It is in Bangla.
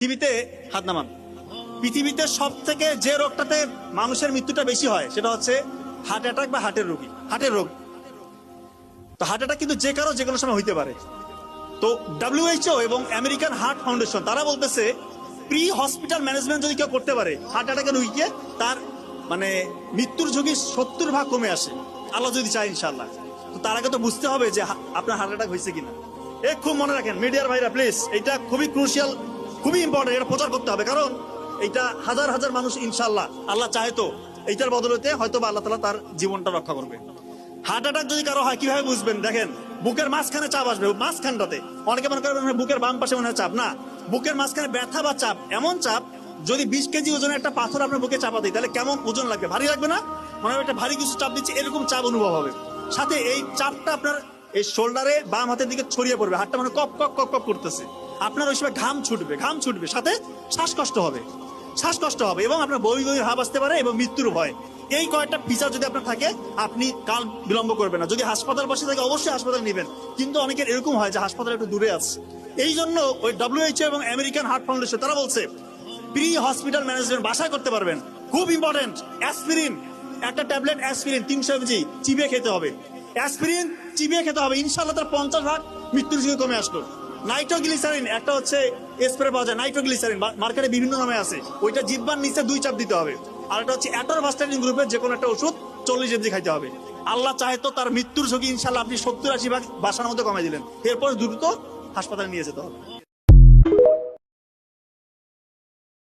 পৃথিবীতে হাত নামান। পৃথিবীতে সব থেকে যে রোগটাতে মানুষের মৃত্যুটা বেশি হয় সেটা হচ্ছে হার্ট অ্যাটাক বা হার্টের রোগ। তো হার্ট অ্যাটাক কিন্তু যে কারো যে কোনো সময় হইতে পারে। তো WHO এবং আমেরিকান হার্ট ফাউন্ডেশন তারা বলতেছে প্রি হসপিটাল ম্যানেজমেন্ট যদি কেউ করতে পারে হার্ট অ্যাটাকের রোগীকে, তার মানে মৃত্যুর ঝুঁকি 70% কমে আসে, আল্লাহ যদি চায় ইনশাআল্লাহ। তো তার আগে তো বুঝতে হবে যে আপনার হার্ট অ্যাটাক হয়েছে কিনা। খুব মনে রাখেন মিডিয়ার ভাইরা প্লিজ, এটা খুবই ক্রুশিয়াল, খুবই ইম্পর্টেন্ট, এটা প্রচার করতে হবে। কারণ এটা হাজার হাজার মানুষ ইনশাআল্লাহ আল্লাহ চায় তো এইটার বদলতে হয়তো বা আল্লাহ তাআলা তার জীবনটা রক্ষা করবে। হার্ট অ্যাটাক যদি কারো হয় কিভাবে বুঝবেন? দেখেন, বুকের মাঝখানে চাপ আসবে, মাঝখানটাতে। অনেকে মনে করেন বুকের বাম পাশে মনে হয় চাপ, না, বুকের মাঝখানে ব্যথা বা চাপ, এমন চাপ যদি 20 কেজি ওজনের একটা পাথর আপনার বুকে চাপা দিই তাহলে কেমন ওজন লাগবে? ভারী লাগবে না? মনে হয় একটা ভারী কিছু চাপ দিচ্ছে, এরকম চাপ অনুভব হবে। সাথে এই চাপটা আপনার এই শোল্ডারে বাম হাতের দিকে ছড়িয়ে পড়বে, হাতটা মানে কপ কপ কপ কপ করতেছে। আপনার ওই সময় ঘাম ছুটবে, সাথে শ্বাসকষ্ট হবে এবং আপনার বমি ভাব আসতে পারে এবং মৃত্যুর ভয়। এই কয়েকটা ফিচার যদি আপনার থাকে, আপনি কাল বিলম্ব করবেন না। যদি হাসপাতাল বসে থাকে অবশ্যই হাসপাতাল নেবেন, কিন্তু অনেকের এরকম হয় যে হাসপাতাল একটু দূরে আছে। এই জন্য ওই WHO এবং আমেরিকান হার্ট ফাউন্ডেশন তারা বলছে প্রি হসপিটাল ম্যানেজমেন্ট বাসায় করতে পারবেন। খুব ইম্পর্টেন্ট, অ্যাসপিরিন, একটা ট্যাবলেট অ্যাসপিরিন 300 mg চিবিয়ে খেতে হবে। অ্যাসপিরিন চিবিয়ে খেতে হবে, ইনশাআল্লাহ তার 50% মৃত্যুর ঝুঁকি কমে আসলো। নাইট্রোগ্লিসারিন একটা হচ্ছে স্প্রে পাওয়া যায়, নাইট্রোগ্লিসারিন মার্কেটে বিভিন্ন নামে আছে, ওইটা জিহ্বার নিচে 2 চাপ দিতে হবে। আর একটা হচ্ছে অ্যাটরভাস্টাটিন গ্রুপের যে কোনো একটা ওষুধ 40 mg খাইতে হবে। আল্লাহ চাহে তো তার মৃত্যুর ঝুঁকি ইনশাআল্লাহ আপনি 70-80% বাসার মধ্যে কমাই দিলেন, এরপর দ্রুত হাসপাতালে নিয়ে যেতে হবে।